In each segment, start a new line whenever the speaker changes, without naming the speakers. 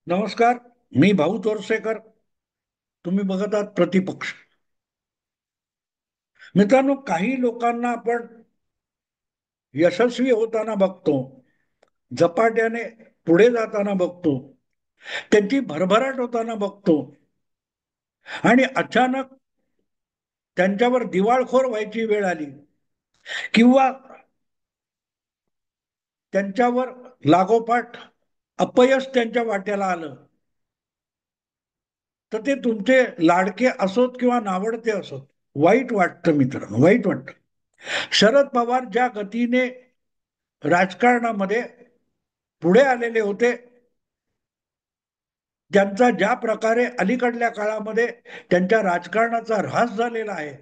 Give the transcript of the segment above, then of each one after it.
नमस्कार. मी भाऊ तोरसेकर. तुम्ही बघत आहात प्रतिपक्ष. मित्रांनो, काही लोकांना आपण यशस्वी होताना बघतो, झपाट्याने पुढे जाताना बघतो, त्यांची भरभराट होताना बघतो आणि अचानक त्यांच्यावर दिवाळखोर व्हायची वेळ आली किंवा त्यांच्यावर लागोपाठ अपयश त्यांच्या वाट्याला आलं, तर ते तुमचे लाडके असोत किंवा नावडते असोत, वाईट वाटतं मित्रांनो, वाईट वाटतं. शरद पवार ज्या गतीने राजकारणामध्ये पुढे आलेले होते, ज्यांचा ज्या प्रकारे अलीकडल्या काळामध्ये त्यांच्या राजकारणाचा ऱ्हास झालेला आहे,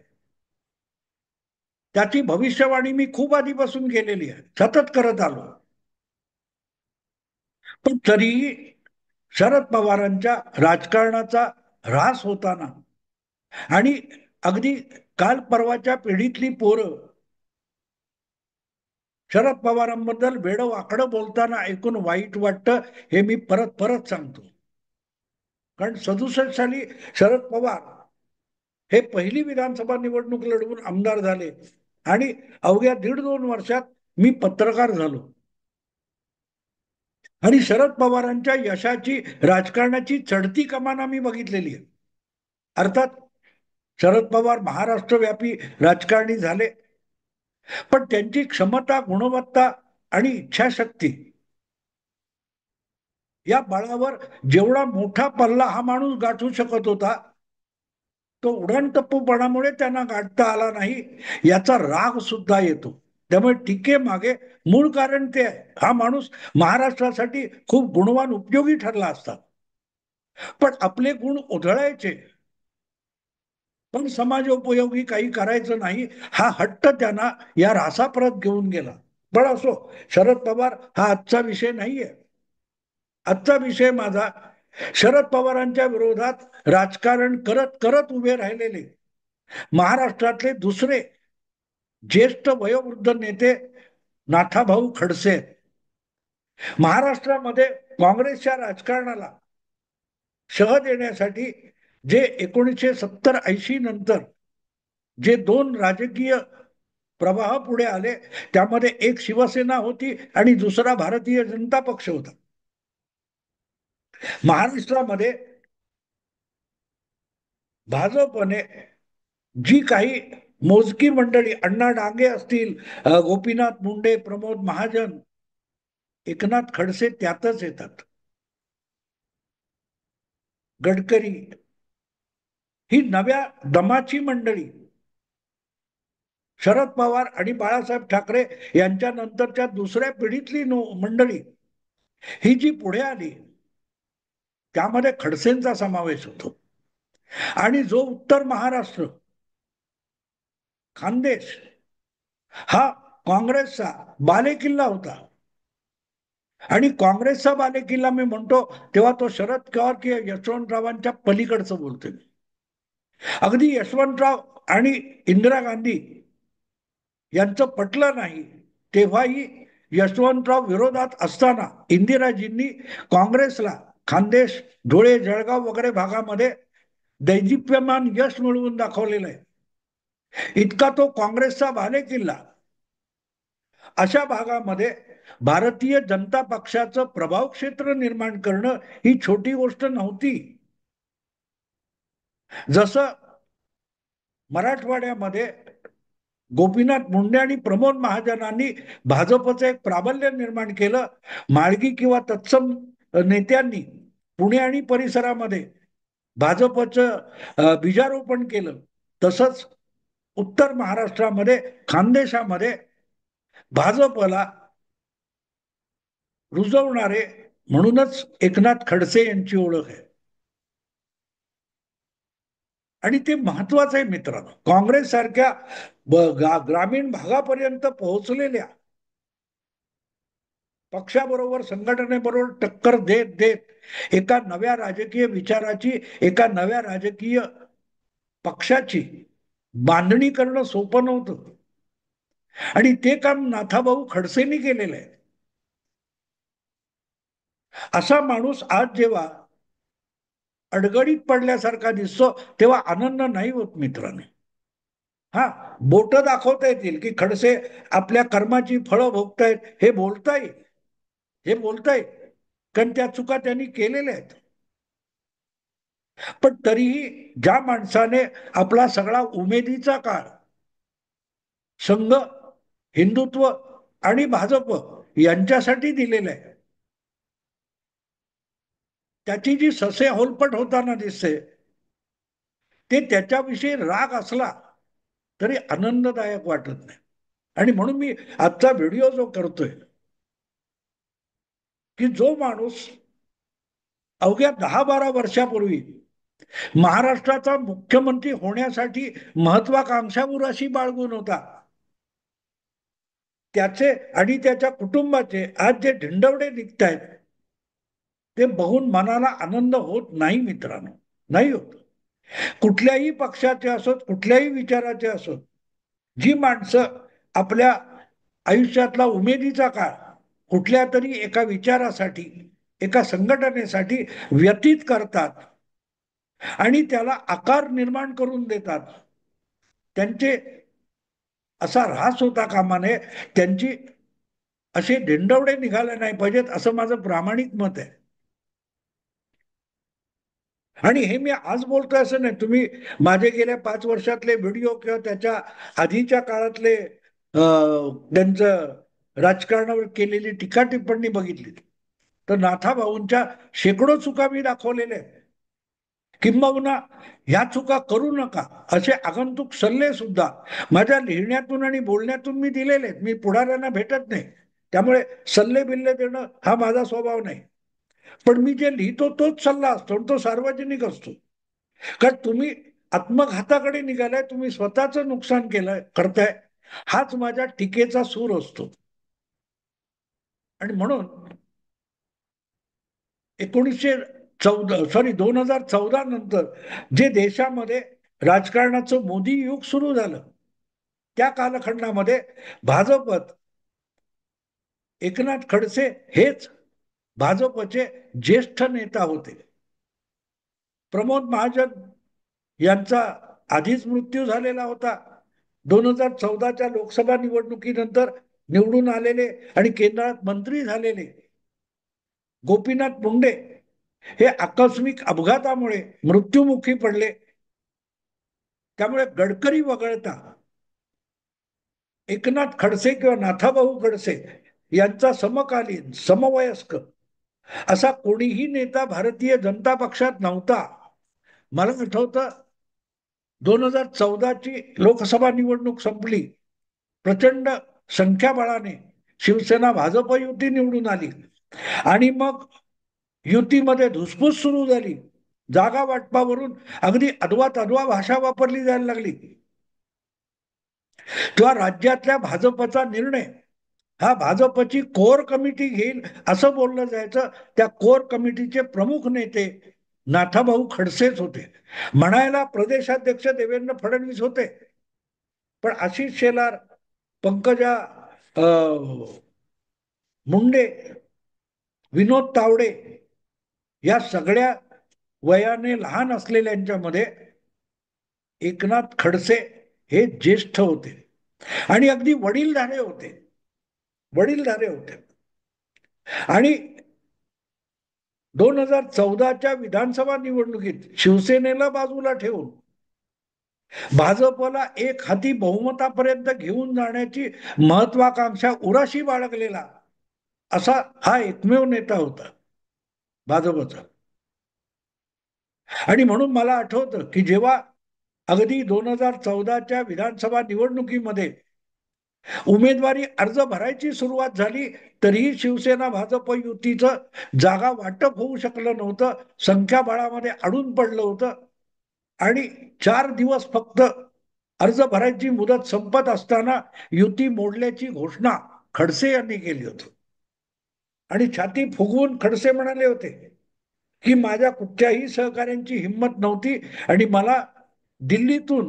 त्याची भविष्यवाणी मी खूप आधीपासून केलेली आहे, सतत करत आलो. पण तरीही शरद पवारांच्या राजकारणाचा ऱ्हास होताना आणि अगदी काल परवाच्या पिढीतली पोरं शरद पवारांबद्दल वेडं वाकडं बोलताना ऐकून वाईट वाटतं. हे मी परत परत सांगतो. कारण 67 साली शरद पवार हे पहिली विधानसभा निवडणूक लढवून आमदार झाले आणि अवघ्या 1.5-2 वर्षात मी पत्रकार झालो आणि शरद पवारांच्या यशाची राजकारणाची चढती कमान आम्ही बघितलेली आहे. अर्थात शरद पवार महाराष्ट्रव्यापी राजकारणी झाले, पण त्यांची क्षमता, गुणवत्ता आणि इच्छाशक्ती या बळावर जेवढा मोठा पल्ला हा माणूस गाठू शकत होता, तो उडणटप्पूपणामुळे त्यांना गाठता आला नाही, याचा राग सुद्धा येतो. त्यामुळे टीकेमागे मूळ कारण ते आहे, हा माणूस महाराष्ट्रासाठी खूप गुणवान, उपयोगी ठरला असता. पण आपले गुण उधळायचे, पण समाजोपयोगी काही करायचं नाही, हा हट्ट त्यांना या रासापरत घेऊन गेला. पण असो, शरद पवार हा आजचा विषय नाहीये. आजचा विषय माझा शरद पवारांच्या विरोधात राजकारण करत करत उभे राहिलेले महाराष्ट्रातले दुसरे ज्येष्ठ वयोवृद्ध नेते नाथाभाऊ खडसे. महाराष्ट्रामध्ये काँग्रेसच्या राजकारणाला शह देण्यासाठी जे 1970-80 नंतर जे दोन राजकीय प्रवाह पुढे आले, त्यामध्ये एक शिवसेना होती आणि दुसरा भारतीय जनता पक्ष होता. महाराष्ट्रामध्ये भाजपने जी काही मोजकी मंडळी, अण्णा डांगे असतील, गोपीनाथ मुंडे, प्रमोद महाजन, एकनाथ खडसे त्यातच येतात, गडकरी, ही नव्या दमाची मंडळी शरद पवार आणि बाळासाहेब ठाकरे यांच्या नंतरच्या दुसऱ्या पिढीतली मंडळी ही जी पुढे आली, त्यामध्ये खडसेंचा समावेश होतो. आणि जो उत्तर महाराष्ट्र, खानदेश, हा काँग्रेसचा बालेकिल्ला होता. आणि काँग्रेसचा बालेकिल्ला मी म्हणतो तेव्हा तो शरद पवार किंवा यशवंतरावांच्या पलीकडचं बोलतोय. अगदी यशवंतराव आणि इंदिरा गांधी यांचं पटलं नाही, तेव्हाही यशवंतराव विरोधात असताना इंदिराजींनी काँग्रेसला खानदेश, धुळे, जळगाव वगैरे भागामध्ये दैदिप्यमान यश मिळवून दाखवलेलं आहे. इतका तो काँग्रेसचा बालेकिल्ला. अशा भागामध्ये भारतीय जनता पक्षाचं प्रभाव क्षेत्र निर्माण करणं ही छोटी गोष्ट नव्हती. जसं मराठवाड्यामध्ये गोपीनाथ मुंडे आणि प्रमोद महाजनांनी भाजपचं एक प्राबल्य निर्माण केलं, माळगी किंवा तत्सम नेत्यांनी पुणे आणि परिसरामध्ये भाजपचं बीजारोपण केलं, तसंच उत्तर महाराष्ट्रामध्ये खानदेशामध्ये भाजपला रुजवणारे म्हणूनच एकनाथ खडसे यांची ओळख आहे. आणि ते महत्वाचं आहे मित्रांनो. काँग्रेस सारख्या ग्रामीण भागापर्यंत पोहोचलेल्या पक्षाबरोबर, संघटनेबरोबर टक्कर देत देत एका नव्या राजकीय विचाराची, एका नव्या राजकीय पक्षाची बांधणी करणं सोपं नव्हतं. आणि ते काम नाथाभाऊ खडसेंनी केलेलं आहे. असा माणूस आज जेव्हा अडगडीत पडल्यासारखा दिसतो तेव्हा आनंद नाही होत मित्रांनो. हा, बोट दाखवता येतील की खडसे आपल्या कर्माची फळं भोगतायत, हे बोलता येईल, हे बोलता येईल, कारण त्या चुका त्यांनी केलेल्या आहेत. पण तरीही ज्या माणसाने आपला सगळा उमेदीचा काळ संघ, हिंदुत्व आणि भाजप यांच्यासाठी दिलेला आहे, त्याची जी ससे होलपट होताना दिसते, ते त्याच्याविषयी राग असला तरी आनंददायक वाटत नाही. आणि म्हणून मी आजचा व्हिडिओ जो करतोय, की जो माणूस अवघ्या 10-12 वर्षापूर्वी महाराष्ट्राचा मुख्यमंत्री होण्यासाठी महत्वाकांक्षा उराशी बाळगून होता, त्याचे आणि त्याच्या कुटुंबाचे आज जे ढिंडवडे निघतायत, ते बघून मनाला आनंद होत नाही मित्रांनो, नाही होत. कुठल्याही पक्षाचे असोत, कुठल्याही विचाराचे असोत, जी माणसं आपल्या आयुष्यातला उमेदीचा काळ कुठल्या तरी एका विचारासाठी, एका संघटनेसाठी व्यतीत करतात आणि त्याला आकार निर्माण करून देतात, त्यांचे असा ऱ्हास होता कामा नये, त्यांची असे ढिंडवडे निघाले नाही पाहिजेत, असं माझं प्रामाणिक मत आहे. आणि हे मी आज बोलतोय असं नाही, तुम्ही माझे गेल्या 5 वर्षातले व्हिडिओ किंवा त्याच्या आधीच्या काळातले त्यांचं राजकारणावर केलेली टीका टिप्पणी बघितली तर नाथाभाऊंच्या शेकडो चुका मी दाखवलेल्या आहेत. किंबहुना ह्या चुका करू नका असे आगंतुक सल्ले सुद्धा माझ्या लिहिण्यातून आणि बोलण्यातून मी दिलेले आहेत. मी पुढाऱ्यांना भेटत नाही, त्यामुळे सल्ले बिल्ले देणं हा माझा स्वभाव नाही. पण मी जे लिहितो तोच सल्ला असतो आणि तो सार्वजनिक असतो. कारण तुम्ही आत्मघाताकडे निघालाय, तुम्ही स्वतःचं नुकसान केलंय, करताय, हाच माझ्या टीकेचा सूर असतो. आणि म्हणून 2014 नंतर जे देशामध्ये राजकारणाचं मोदी युग सुरू झालं, त्या कालखंडामध्ये भाजपत एकनाथ खडसे हेच भाजपचे ज्येष्ठ नेता होते. प्रमोद महाजन यांचा आधीच मृत्यू झालेला होता. 2014च्या लोकसभा निवडणुकीनंतर निवडून आलेले आणि केंद्रात मंत्री झालेले गोपीनाथ मुंडे हे आकस्मिक अपघातामुळे मृत्युमुखी पडले. त्यामुळे गडकरी वगळता एकनाथ खडसे किंवा नाथाभाऊ खडसे यांचा समकालीन, समवयस्क असा कोणीही नेता भारतीय जनता पक्षात नव्हता. मला आठवतं 2014ची लोकसभा निवडणूक संपली, प्रचंड संख्याबळाने शिवसेना भाजप युती निवडून आली आणि मग युतीमध्ये धुसफूस सुरू झाली. जागा वाटपावरून अगदी अद्वा तद्वा भाषा वापरली जायला लागली. तेव्हा राज्यातल्या भाजपचा निर्णय हा भाजपची कोर कमिटी घेईल असं बोललं जायचं. त्या कोर कमिटीचे प्रमुख नेते नाथाभाऊ खडसेच होते. म्हणायला प्रदेशाध्यक्ष देवेंद्र फडणवीस होते, पण आशिष शेलार, पंकजा मुंडे, विनोद तावडे या सगळ्या वयाने लहान असलेल्यांच्यामध्ये एकनाथ खडसे हे ज्येष्ठ होते आणि अगदी वडीलधारे होते, वडीलधारे होते. आणि 2014च्या विधानसभा निवडणुकीत शिवसेनेला बाजूला ठेवून भाजपला एक हाती बहुमतापर्यंत घेऊन जाण्याची महत्वाकांक्षा उराशी बाळगलेला असा हा एकमेव नेता होता भाजपचा. आणि म्हणून मला आठवतं की जेव्हा अगदी 2014च्या विधानसभा निवडणुकीमध्ये उमेदवारी अर्ज भरायची सुरुवात झाली, तरीही शिवसेना भाजप युतीचं जागा वाटप होऊ शकलं नव्हतं, संख्याबळामध्ये अडून पडलं होतं. आणि 4 दिवस फक्त अर्ज भरायची मुदत संपत असताना युती मोडल्याची घोषणा खडसे यांनी केली होती. आणि छाती फुगवून खडसे म्हणाले होते की माझ्या कुठच्याही सहकाऱ्यांची हिंमत नव्हती आणि मला दिल्लीतून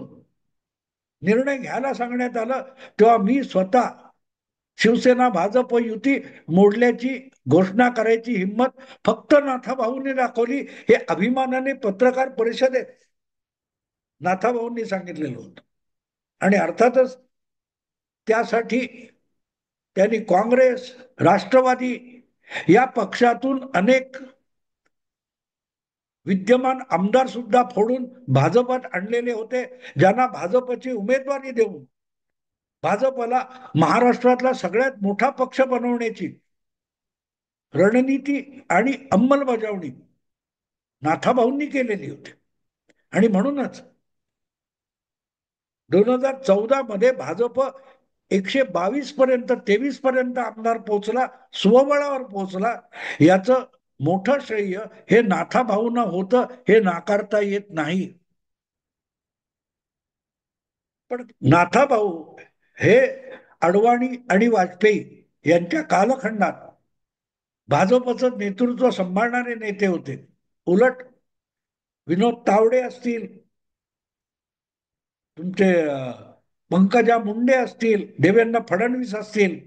निर्णय घ्यायला सांगण्यात आलं तेव्हा मी स्वतः शिवसेना भाजप युती मोडल्याची घोषणा करायची हिंमत फक्त नाथाभाऊंनी दाखवली, हे अभिमानाने पत्रकार परिषदेत नाथाभाऊंनी सांगितलेलं होतं. आणि अर्थातच त्यासाठी त्यांनी काँग्रेस, राष्ट्रवादी या पक्षातून अनेक विद्यमान आमदार सुद्धा फोडून भाजपात आणलेले होते, ज्यांना भाजपची उमेदवारी देऊन भाजपला महाराष्ट्रातला सगळ्यात मोठा पक्ष बनवण्याची रणनीती आणि अंमलबजावणी नाथाभाऊंनी केलेली होती. आणि म्हणूनच 2014 मध्ये भाजप 122 पर्यंत, 23 पर्यंत आमदार पोहोचला, स्वबळावर पोहोचला. याचं मोठं श्रेय हे नाथाभाऊंना होतं, हे नाकारता येत नाही. पण नाथाभाऊ हे अडवाणी आणि वाजपेयी यांच्या कालखंडात भाजपचं नेतृत्व सांभाळणारे नेते होते. उलट विनोद तावडे असतील, तुमचे पंकजा मुंडे असतील, देवेंद्र फडणवीस असतील,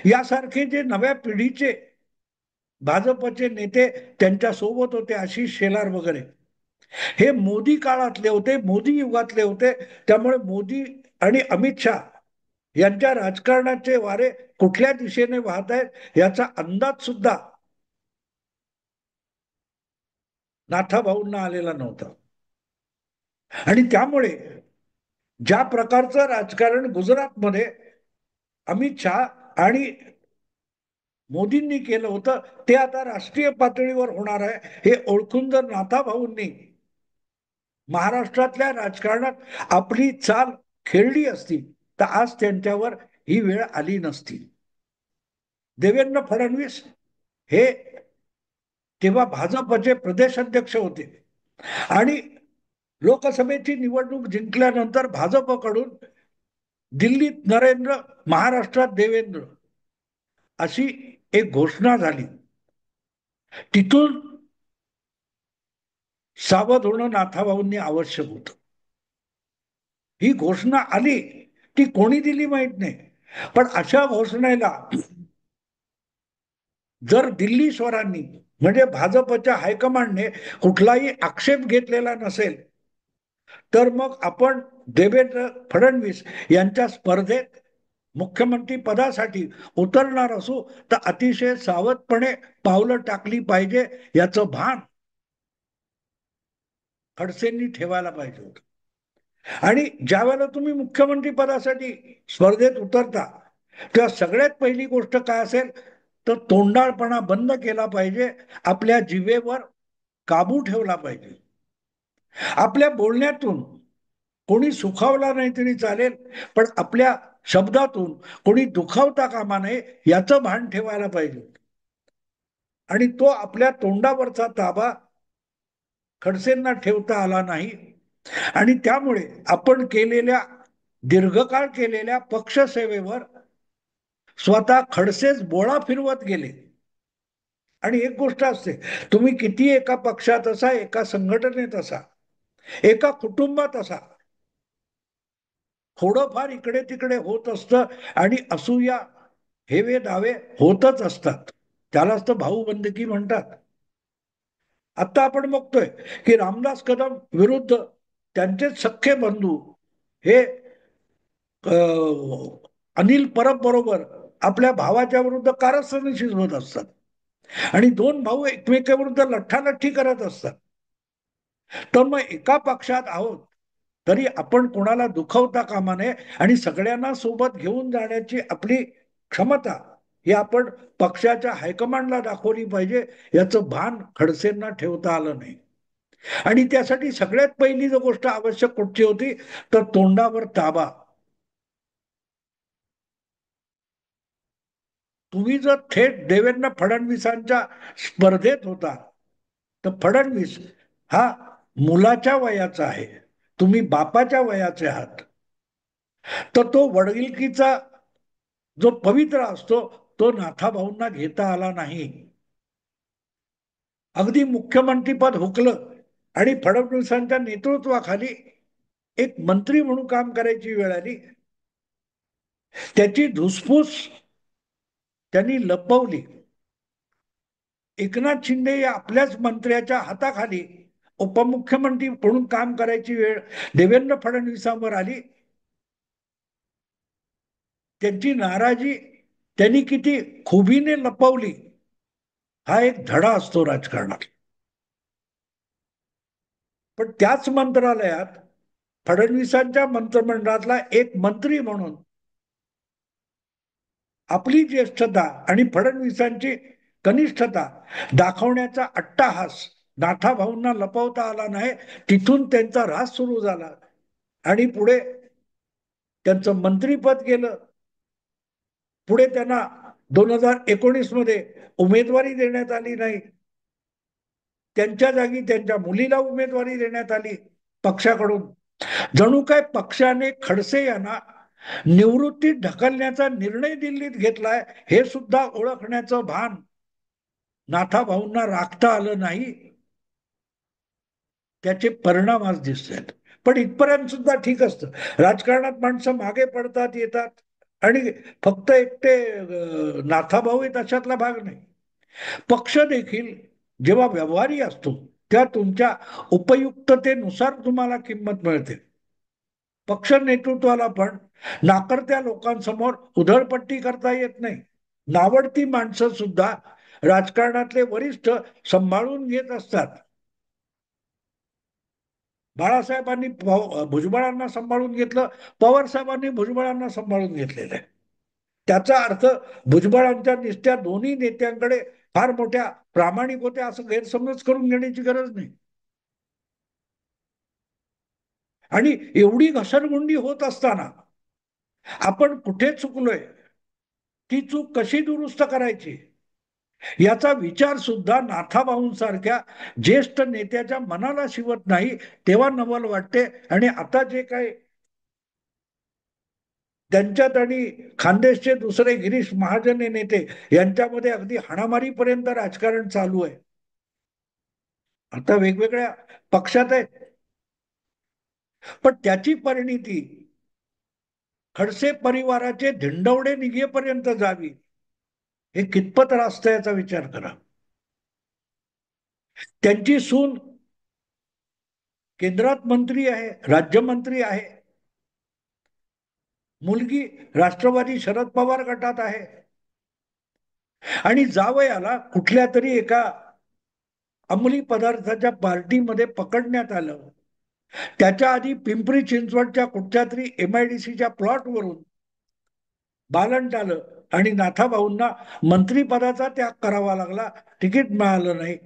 यासारखे जे नव्या पिढीचे भाजपचे नेते त्यांच्या सोबत होते, आशिष शेलार वगैरे, हे मोदी काळातले होते, मोदी युगातले होते. त्यामुळे मोदी आणि अमित शहा यांच्या राजकारणाचे वारे कुठल्या दिशेने वाहत आहेत याचा अंदाज सुद्धा नाथाभाऊंना आलेला नव्हता. आणि त्यामुळे ज्या प्रकारचं राजकारण गुजरातमध्ये अमित शहा आणि मोदींनी केलं होतं, ते आता राष्ट्रीय पातळीवर होणार आहे, हे ओळखून जर नाथाभाऊंनी महाराष्ट्रातल्या राजकारणात आपली चाल खेळली असती तर आज त्यांच्यावर ही वेळ आली नसती. देवेंद्र फडणवीस हे तेव्हा भाजपचे प्रदेश अध्यक्ष होते आणि लोकसभेची निवडणूक जिंकल्यानंतर भाजपकडून दिल्लीत नरेंद्र, महाराष्ट्रात देवेंद्र अशी एक घोषणा झाली. तिथून सावध होणं नाथाभाऊंनी आवश्यक होतं. ही घोषणा आली, ती कोणी दिली माहित नाही, पण अशा घोषणेला जर दिल्ली स्वरांनी म्हणजे भाजपच्या हायकमांडने कुठलाही आक्षेप घेतलेला नसेल, तर मग आपण देवेंद्र फडणवीस यांच्या स्पर्धेत मुख्यमंत्री पदासाठी उतरणार असू तर अतिशय सावधपणे पावलं टाकली पाहिजे, याचं भान खडसेंनी ठेवायला पाहिजे होतं. आणि ज्या वेळेला तुम्ही मुख्यमंत्री पदासाठी स्पर्धेत उतरता तेव्हा सगळ्यात पहिली गोष्ट काय असेल तर तोंडाळपणा बंद केला पाहिजे, आपल्या जिभेवर काबू ठेवला पाहिजे. आपल्या बोलण्यातून कोणी सुखावला नाही तरी चालेल, पण आपल्या शब्दातून कोणी दुखावता कामा नये याचं भान ठेवायला पाहिजे. आणि तो आपल्या तोंडावरचा ताबा खडसेंना ठेवता आला नाही. आणि त्यामुळे आपण केलेल्या दीर्घकाळ केलेल्या पक्षसेवेवर स्वतः खडसेच बोळा फिरवत गेले. आणि एक गोष्ट असते, तुम्ही किती एका पक्षात असा, एका संघटनेत असा, एका कुटुंबात असा, थोडंफार इकडे तिकडे होत असतं आणि असूया हेवे दावे होतच असतात. त्यालाच तर भाऊबंदकी म्हणतात. आता आपण बघतोय की रामदास कदम विरुद्ध त्यांचेच सख्खे बंधू हे अनिल परब बरोबर आपल्या भावाच्या विरुद्ध कारस्थाने शिजवत असतात आणि दोन भाऊ एकमेकाविरुद्ध लठ्ठालठ्ठी करत असतात. तर मग एका पक्षात आहोत तरी आपण कोणाला दुखवता कामा नये आणि सगळ्यांना सोबत घेऊन जाण्याची आपली क्षमता ही आपण पक्षाच्या हायकमांडला दाखवली पाहिजे, याचं भान खडसेंना ठेवता आलं नाही. आणि त्यासाठी सगळ्यात पहिली जो गोष्ट आवश्यक कुठची होती तर तोंडावर ताबा. तुम्ही जर थेट देवेंद्र फडणवीसांच्या स्पर्धेत होता तर फडणवीस हा मुलाच्या वयाचा आहे, तुम्ही बापाच्या वयाचे आहात, तर तो वडीलकीचा जो पवित्र असतो तो नाथाभाऊंना घेता आला नाही. अगदी मुख्यमंत्रीपद हुकलं आणि फडणवीसांच्या नेतृत्वाखाली एक मंत्री म्हणून काम करायची वेळ आली त्याची धुसफूस त्यांनी लपवली. एकनाथ शिंदे या आपल्याच मंत्र्याच्या हाताखाली उपमुख्यमंत्री म्हणून काम करायची वेळ देवेंद्र फडणवीसांवर आली. त्यांची नाराजी त्यांनी किती खुबीने लपवली, हा एक धडा असतो राजकारणात. पण त्याच मंत्रालयात फडणवीसांच्या मंत्रिमंडळातला एक मंत्री म्हणून आपली ज्येष्ठता आणि फडणवीसांची कनिष्ठता दाखवण्याचा अट्टाहास नाथाभाऊंना लपवता आला नाही. तिथून त्यांचा ऱ्हास सुरू झाला आणि पुढे त्यांचं मंत्रीपद गेलं. पुढे त्यांना 2019 मध्ये उमेदवारी देण्यात आली नाही. त्यांच्या जागी त्यांच्या मुलीला उमेदवारी देण्यात आली पक्षाकडून. जणू काय पक्षाने खडसे यांना निवृत्तीत ढकलण्याचा निर्णय दिल्लीत घेतलाय हे सुद्धा ओळखण्याचं भान नाथाभाऊंना राखता आलं नाही. त्याचे परिणाम आज दिसत आहेत. पण इथपर्यंत सुद्धा ठीक असतं. राजकारणात माणसं मागे पडतात, येतात, आणि फक्त एकटे नाथाभाऊ आहेत अशातला भाग नाही. पक्ष देखील जेव्हा व्यवहारी असतो त्या तुमच्या उपयुक्ततेनुसार तुम्हाला किंमत मिळते. पक्ष नेतृत्वाला पण नाकर्त्या लोकांसमोर उधळपट्टी करता येत नाही. नावडती माणसं सुद्धा राजकारणातले वरिष्ठ सांभाळून घेत असतात. बाळासाहेबांनी भुजबळांना सांभाळून घेतलं, पवार साहेबांनी भुजबळांना सांभाळून घेतलेलं आहे. त्याचा अर्थ भुजबळांच्या निष्ठ्या दोन्ही नेत्यांकडे फार मोठ्या प्रामाणिक होत्या असं गैरसमज करून घेण्याची गरज नाही. आणि एवढी घसरगुंडी होत असताना आपण कुठे चुकलोय, ती चूक कशी दुरुस्त करायची, याचा विचार सुद्धा नाथाभाऊंसारख्या ज्येष्ठ नेत्याच्या मनाला शिवत नाही. तेव्हा नवल वाटते. आणि आता जे काय त्यांच्यात आणि खानदेशचे दुसरे गिरीश महाजन हे नेते यांच्यामध्ये अगदी हाणामारीपर्यंत राजकारण चालू आहे. आता वेगवेगळ्या पक्षात आहे. पण त्याची परिणिती खडसे परिवाराचे धिंडवडे निघेपर्यंत जावी, हे कितपत रास्त याचा विचार करा. त्यांची सून केंद्रात मंत्री आहे, राज्यमंत्री आहे. मुलगी राष्ट्रवादी शरद पवार गटात आहे. आणि जावयाला कुठल्या तरी एका अंमली पदार्थाच्या पार्टीमध्ये पकडण्यात आलं. त्याच्या आधी पिंपरी चिंचवडच्या कुठच्या तरी MIDCच्या प्लॉटवरून बालंट आलं आणि नाथाभाऊंना मंत्रीपदाचा त्याग करावा लागला. तिकीट मिळालं नाही.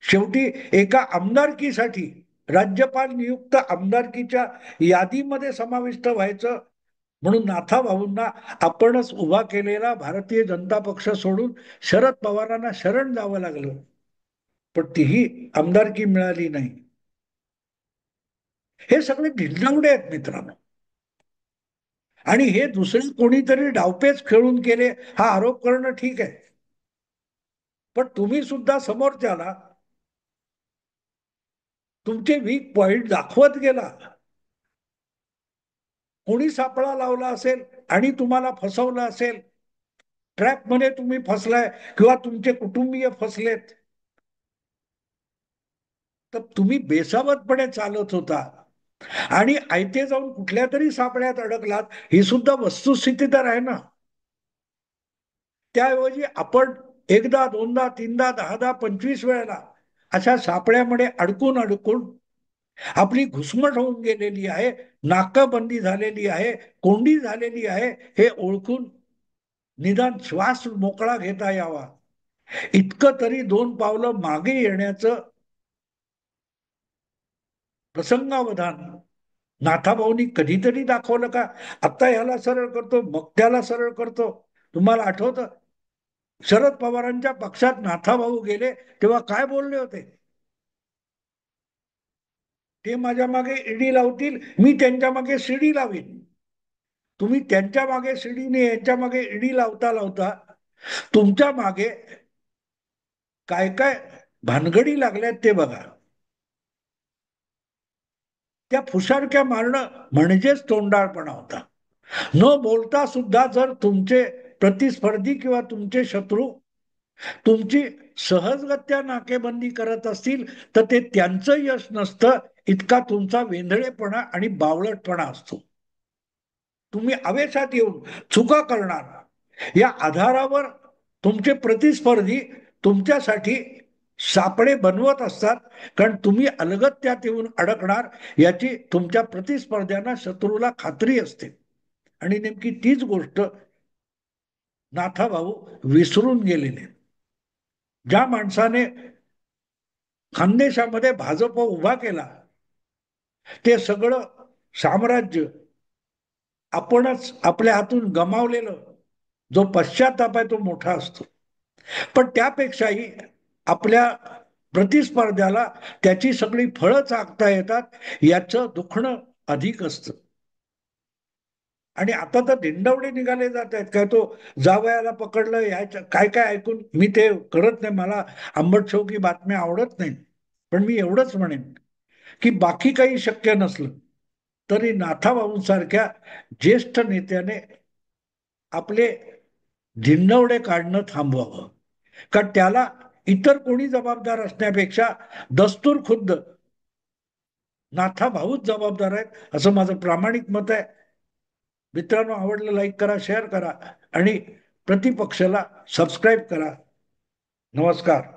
शेवटी एका आमदारकीसाठी राज्यपाल नियुक्त आमदारकीच्या यादीमध्ये समाविष्ट व्हायचं म्हणून नाथाभाऊंना आपणच उभा केलेला भारतीय जनता पक्ष सोडून शरद पवारांना शरण जावं लागलं. पण तीही आमदारकी मिळाली नाही. हे सगळे ढिंडावडे आहेत मित्रांनो. आणि हे दुसरे कोणीतरी डावपेच खेळून केले हा आरोप करणं ठीक आहे. पण तुम्ही सुद्धा समोरच्याला तुमचे वीक पॉइंट दाखवत गेला. कोणी सापळा लावला असेल आणि तुम्हाला फसवलं असेल, ट्रॅपमध्ये तुम्ही फसलाय किंवा तुमचे कुटुंबीय फसलेत, तर तुम्ही बेसावतपणे चालत होता आणि आयते जाऊन कुठल्या तरी सापळ्यात अडकलात, ही सुद्धा वस्तुस्थिती तर आहे ना. त्याऐवजी आपण एकदा, दोनदा, तीनदा, 10दा, 25 वेळेला अशा सापळ्यामध्ये अडकून अडकून आपली घुसमट होऊन गेलेली आहे, नाकाबंदी झालेली आहे, कोंडी झालेली आहे, हे ओळखून निदान श्वास मोकळा घेता यावा इतकं तरी 2 पावलं मागे येण्याचं प्रसंगावधान नाथाभाऊंनी कधीतरी दाखवलं का? आता ह्याला सरळ करतो, मग त्याला सरळ करतो. तुम्हाला आठवतं शरद पवारांच्या पक्षात नाथाभाऊ गेले तेव्हा काय बोलले होते? ते माझ्या मागे ईडी लावतील, मी त्यांच्या मागे सीडी लावीन. तुम्ही त्यांच्या मागे सीडीने यांच्या मागे ईडी लावता लावता तुमच्या मागे काय काय भानगडी लागल्यात ते बघा. त्या फुशारक्या मारणं म्हणजेच तोंडाळपणा होता. न बोलता सुद्धा जर तुमचे प्रतिस्पर्धी किंवा तुमचे शत्रू तुमची सहजगत्या नाकेबंदी करत असतील तर ते त्यांचं यश नसतं, इतका तुमचा वेंधळेपणा आणि बावळटपणा असतो. तुम्ही आवेशात येऊन चुका करणार या आधारावर तुमचे प्रतिस्पर्धी तुमच्यासाठी सापळे बनवत असतात, कारण तुम्ही अलगद त्यात येऊन अडकणार याची तुमच्या प्रतिस्पर्ध्यांना, शत्रूला खात्री असते. आणि नेमकी तीच गोष्ट नाथाभाऊ विसरून गेलेले. ज्या माणसाने खानदेशामध्ये भाजप उभा केला ते सगळं साम्राज्य आपणच आपल्या हातून गमावलेलं, जो पश्चाताप आहे तो मोठा असतो. पण त्यापेक्षाही आपल्या प्रतिस्पर्ध्याला त्याची सगळी फळं चाखता येतात याचं दुखणं अधिक असतं. आणि आता तर दिंडवडे निघाले जात आहेत, काय तो जावयाला पकडलं याच्या काय काय ऐकून मी ते करत नाही, मला आंबट चौकी बातम्या आवडत नाही. पण मी एवढंच म्हणेन की बाकी काही शक्य नसलं तरी नाथाभाऊंसारख्या ज्येष्ठ नेत्याने आपले धिंडवडे काढणं थांबवावं. का त्याला इतर कोणी जबाबदार असण्यापेक्षा दस्तूर खुद्द नाथाभाऊच जबाबदार आहेत, असं माझं प्रामाणिक मत आहे. मित्रांनो, आवडलं लाईक करा, शेअर करा आणि प्रतिपक्षाला सबस्क्राईब करा. नमस्कार.